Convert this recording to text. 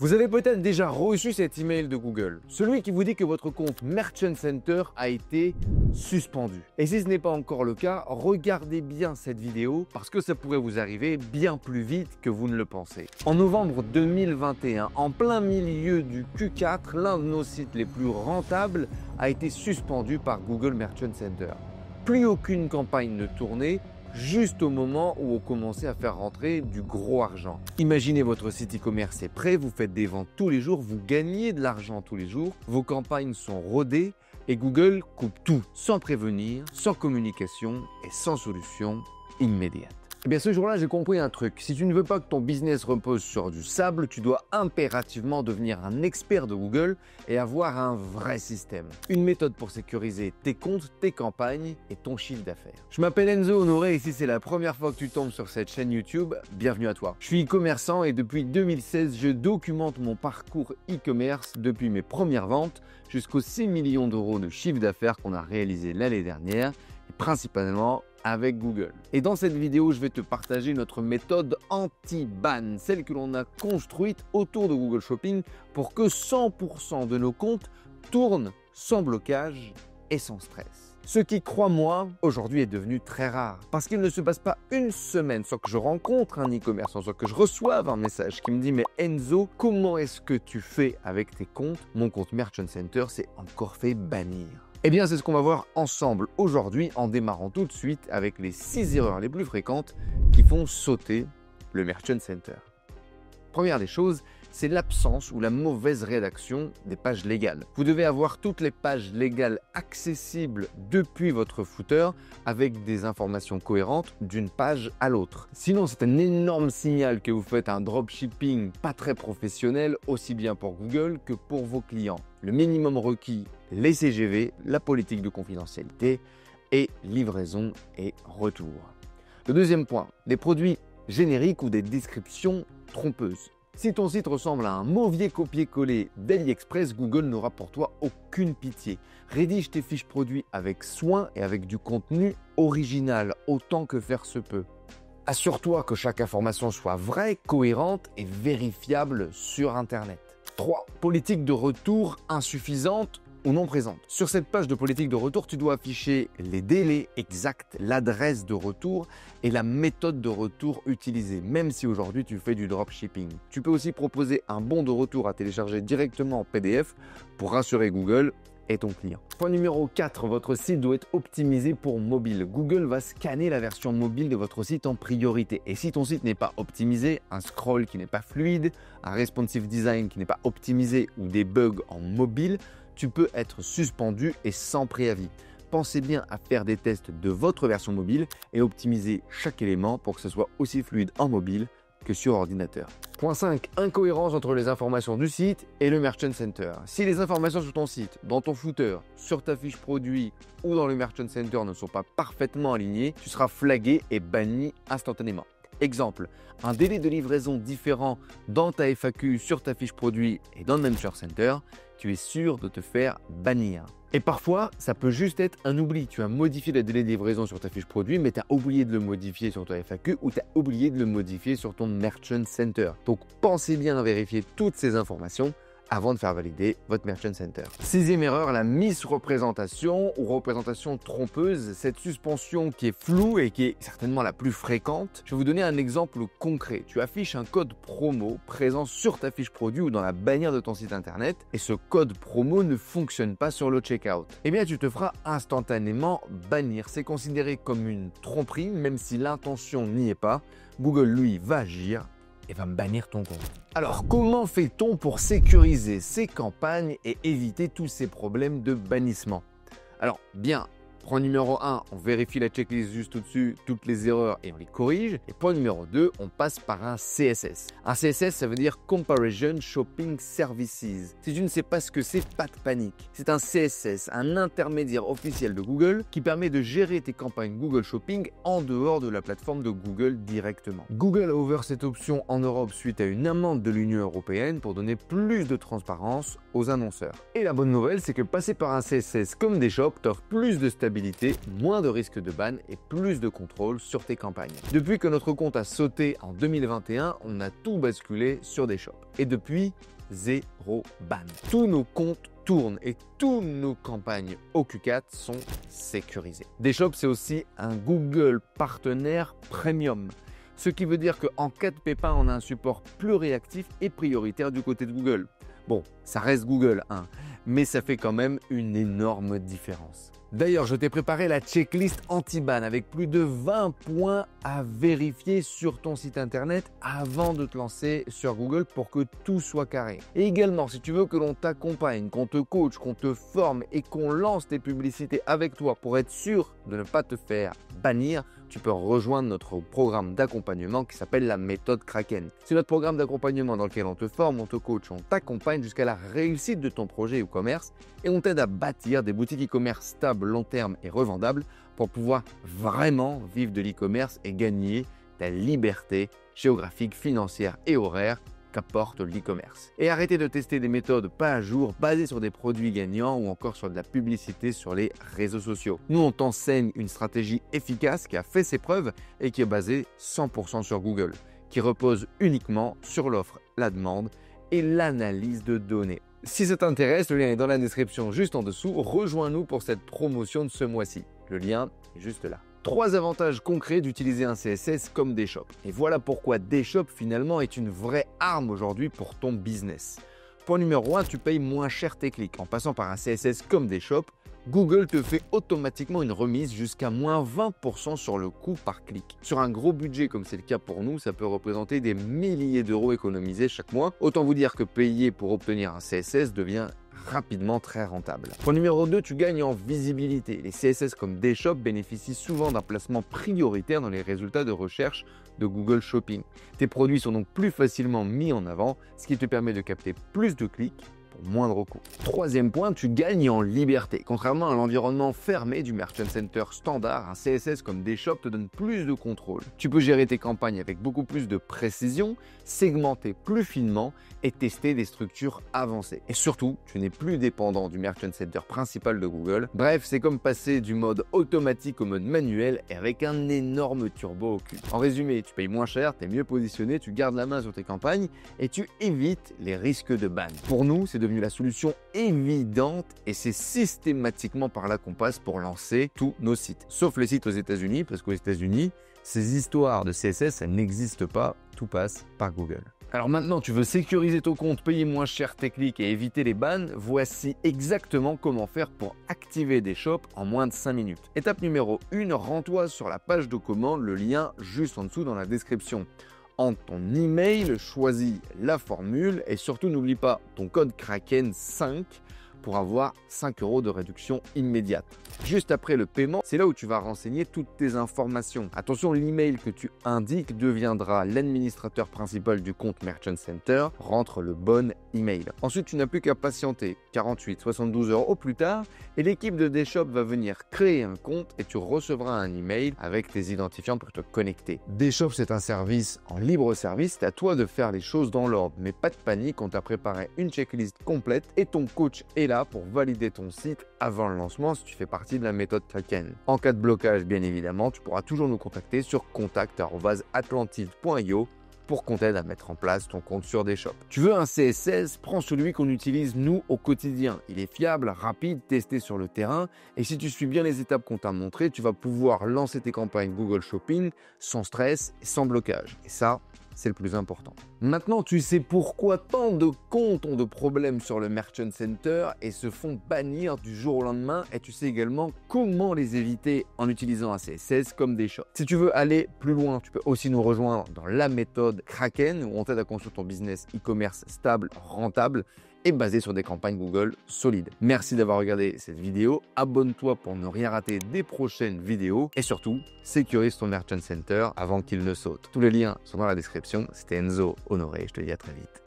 Vous avez peut-être déjà reçu cet email de Google, celui qui vous dit que votre compte Merchant Center a été suspendu. Et si ce n'est pas encore le cas, regardez bien cette vidéo parce que ça pourrait vous arriver bien plus vite que vous ne le pensez. En novembre 2021, en plein milieu du Q4, l'un de nos sites les plus rentables a été suspendu par Google Merchant Center. Plus aucune campagne ne tournait, juste au moment où on commençait à faire rentrer du gros argent. Imaginez votre site e-commerce est prêt, vous faites des ventes tous les jours, vous gagnez de l'argent tous les jours, vos campagnes sont rodées et Google coupe tout sans prévenir, sans communication et sans solution immédiate. Eh bien ce jour-là, j'ai compris un truc. Si tu ne veux pas que ton business repose sur du sable, tu dois impérativement devenir un expert de Google et avoir un vrai système. Une méthode pour sécuriser tes comptes, tes campagnes et ton chiffre d'affaires. Je m'appelle Enzo Honoré et si c'est la première fois que tu tombes sur cette chaîne YouTube, bienvenue à toi. Je suis e-commerçant et depuis 2016, je documente mon parcours e-commerce depuis mes premières ventes jusqu'aux 6 millions d'euros de chiffre d'affaires qu'on a réalisé l'année dernière et principalement avec Google. Et dans cette vidéo, je vais te partager notre méthode anti-ban, celle que l'on a construite autour de Google Shopping pour que 100% de nos comptes tournent sans blocage et sans stress. Ce qui, crois-moi, aujourd'hui est devenu très rare parce qu'il ne se passe pas une semaine sans que je rencontre un e-commerçant, sans que je reçoive un message qui me dit « Mais Enzo, comment est-ce que tu fais avec tes comptes? Mon compte Merchant Center s'est encore fait bannir. » Eh bien, c'est ce qu'on va voir ensemble aujourd'hui en démarrant tout de suite avec les 6 erreurs les plus fréquentes qui font sauter le Merchant Center. Première des choses, c'est l'absence ou la mauvaise rédaction des pages légales. Vous devez avoir toutes les pages légales accessibles depuis votre footer avec des informations cohérentes d'une page à l'autre. Sinon, c'est un énorme signal que vous faites un dropshipping pas très professionnel, aussi bien pour Google que pour vos clients. Le minimum requis, les CGV, la politique de confidentialité et livraison et retour. Le deuxième point, des produits génériques ou des descriptions trompeuses. Si ton site ressemble à un mauvais copier-coller d'AliExpress, Google n'aura pour toi aucune pitié. Rédige tes fiches produits avec soin et avec du contenu original, autant que faire se peut. Assure-toi que chaque information soit vraie, cohérente et vérifiable sur Internet. 3. Politique de retour insuffisante ou non présente. Sur cette page de politique de retour, tu dois afficher les délais exacts, l'adresse de retour et la méthode de retour utilisée, même si aujourd'hui tu fais du dropshipping. Tu peux aussi proposer un bon de retour à télécharger directement en PDF pour rassurer Google et ton client. Point numéro 4, votre site doit être optimisé pour mobile. Google va scanner la version mobile de votre site en priorité. Et si ton site n'est pas optimisé, un scroll qui n'est pas fluide, un responsive design qui n'est pas optimisé ou des bugs en mobile, tu peux être suspendu et sans préavis. Pensez bien à faire des tests de votre version mobile et optimiser chaque élément pour que ce soit aussi fluide en mobile que sur ordinateur. Point 5. Incohérence entre les informations du site et le Merchant Center. Si les informations sur ton site, dans ton footer, sur ta fiche produit ou dans le Merchant Center ne sont pas parfaitement alignées, tu seras flagué et banni instantanément. Exemple, un délai de livraison différent dans ta FAQ, sur ta fiche produit et dans le Merchant Center, tu es sûr de te faire bannir. Et parfois, ça peut juste être un oubli. Tu as modifié le délai de livraison sur ta fiche produit, mais tu as oublié de le modifier sur ta FAQ ou tu as oublié de le modifier sur ton Merchant Center. Donc, pensez bien à vérifier toutes ces informations avant de faire valider votre Merchant Center. 6e erreur, la misreprésentation ou représentation trompeuse, cette suspension qui est floue et qui est certainement la plus fréquente. Je vais vous donner un exemple concret. Tu affiches un code promo présent sur ta fiche produit ou dans la bannière de ton site internet et ce code promo ne fonctionne pas sur le checkout. Eh bien, tu te feras instantanément bannir. C'est considéré comme une tromperie, même si l'intention n'y est pas. Google, lui, va agir et va me bannir ton compte. Alors, comment fait-on pour sécuriser ces campagnes et éviter tous ces problèmes de bannissement? Alors, bien, point numéro 1, on vérifie la checklist juste au-dessus, toutes les erreurs et on les corrige. Et point numéro 2, on passe par un CSS. Un CSS, ça veut dire Comparison Shopping Services. Si tu ne sais pas ce que c'est, pas de panique. C'est un CSS, un intermédiaire officiel de Google qui permet de gérer tes campagnes Google Shopping en dehors de la plateforme de Google directement. Google a ouvert cette option en Europe suite à une amende de l'Union européenne pour donner plus de transparence aux annonceurs. Et la bonne nouvelle, c'est que passer par un CSS comme des shops t'offre plus de stabilité stabilité, moins de risques de ban et plus de contrôle sur tes campagnes. Depuis que notre compte a sauté en 2021, on a tout basculé sur Deshop. Et depuis, zéro ban. Tous nos comptes tournent et toutes nos campagnes au Q4 sont sécurisées. Deshop, c'est aussi un Google partenaire premium. Ce qui veut dire qu'en cas de pépin, on a un support plus réactif et prioritaire du côté de Google. Bon, ça reste Google, hein, mais ça fait quand même une énorme différence. D'ailleurs, je t'ai préparé la checklist anti-ban avec plus de 20 points à vérifier sur ton site internet avant de te lancer sur Google pour que tout soit carré. Et également, si tu veux que l'on t'accompagne, qu'on te coach, qu'on te forme et qu'on lance tes publicités avec toi pour être sûr de ne pas te faire bannir, tu peux rejoindre notre programme d'accompagnement qui s'appelle la méthode Kraken. C'est notre programme d'accompagnement dans lequel on te forme, on te coach, on t'accompagne jusqu'à la réussite de ton projet e-commerce et on t'aide à bâtir des boutiques e-commerce stables, long terme et revendables pour pouvoir vraiment vivre de l'e-commerce et gagner ta liberté géographique, financière et horaire qu'apporte l'e-commerce. Et arrêtez de tester des méthodes pas à jour basées sur des produits gagnants ou encore sur de la publicité sur les réseaux sociaux. Nous, on t'enseigne une stratégie efficace qui a fait ses preuves et qui est basée 100% sur Google, qui repose uniquement sur l'offre, la demande et l'analyse de données. Si ça t'intéresse, le lien est dans la description juste en dessous. Rejoins-nous pour cette promotion de ce mois-ci. Le lien est juste là. 3 avantages concrets d'utiliser un CSS comme Deshop. Et voilà pourquoi Deshop finalement est une vraie arme aujourd'hui pour ton business. Point numéro 1, tu payes moins cher tes clics. En passant par un CSS comme Deshop, Google te fait automatiquement une remise jusqu'à moins 20% sur le coût par clic. Sur un gros budget comme c'est le cas pour nous, ça peut représenter des milliers d'euros économisés chaque mois. Autant vous dire que payer pour obtenir un CSS devient rapidement très rentable. Point numéro 2, tu gagnes en visibilité. Les CSS comme Deshop bénéficient souvent d'un placement prioritaire dans les résultats de recherche de Google Shopping. Tes produits sont donc plus facilement mis en avant, ce qui te permet de capter plus de clics pour moindre coût. Troisième point, tu gagnes en liberté. Contrairement à l'environnement fermé du Merchant Center standard, un CSS comme Deshop te donne plus de contrôle. Tu peux gérer tes campagnes avec beaucoup plus de précision, segmenter plus finement et tester des structures avancées. Et surtout, tu n'es plus dépendant du Merchant Center principal de Google. Bref, c'est comme passer du mode automatique au mode manuel et avec un énorme turbo au cul. En résumé, tu payes moins cher, tu es mieux positionné, tu gardes la main sur tes campagnes et tu évites les risques de ban. Pour nous, c'est devenu la solution évidente et c'est systématiquement par là qu'on passe pour lancer tous nos sites. Sauf les sites aux États-Unis, parce qu'aux États-Unis, ces histoires de CSS, elles n'existent pas, tout passe par Google. Alors maintenant, tu veux sécuriser ton compte, payer moins cher tes clics et éviter les bans, voici exactement comment faire pour activer Deshop en moins de 5 minutes. Étape numéro 1, rends-toi sur la page de commande, le lien juste en dessous dans la description. Entre ton email, choisis la formule et surtout n'oublie pas ton code Kraken 5 pour avoir 5 € de réduction immédiate. Juste après le paiement, c'est là où tu vas renseigner toutes tes informations. Attention, l'email que tu indiques deviendra l'administrateur principal du compte Merchant Center. Rentre le bon email. Ensuite, tu n'as plus qu'à patienter 48, 72 heures au plus tard et l'équipe de Deshop va venir créer un compte et tu recevras un email avec tes identifiants pour te connecter. Deshop, c'est un service en libre service. C'est à toi de faire les choses dans l'ordre. Mais pas de panique, on t'a préparé une checklist complète et ton coach est là pour valider ton site avant le lancement si tu fais partie de la méthode Kraken. En cas de blocage, bien évidemment, tu pourras toujours nous contacter sur contact@atlantide.io pour qu'on t'aide à mettre en place ton compte sur Deshop. Tu veux un CSS? Prends celui qu'on utilise nous au quotidien. Il est fiable, rapide, testé sur le terrain et si tu suis bien les étapes qu'on t'a montrées, tu vas pouvoir lancer tes campagnes Google Shopping sans stress et sans blocage. Et ça, c'est le plus important. Maintenant, tu sais pourquoi tant de comptes ont de problèmes sur le Merchant Center et se font bannir du jour au lendemain et tu sais également comment les éviter en utilisant un CSS comme Deshop. Si tu veux aller plus loin, tu peux aussi nous rejoindre dans la méthode Kraken où on t'aide à construire ton business e-commerce stable, rentable et basé sur des campagnes Google solides. Merci d'avoir regardé cette vidéo. Abonne-toi pour ne rien rater des prochaines vidéos et surtout, sécurise ton Merchant Center avant qu'il ne saute. Tous les liens sont dans la description. C'était Enzo Honoré. Je te dis à très vite.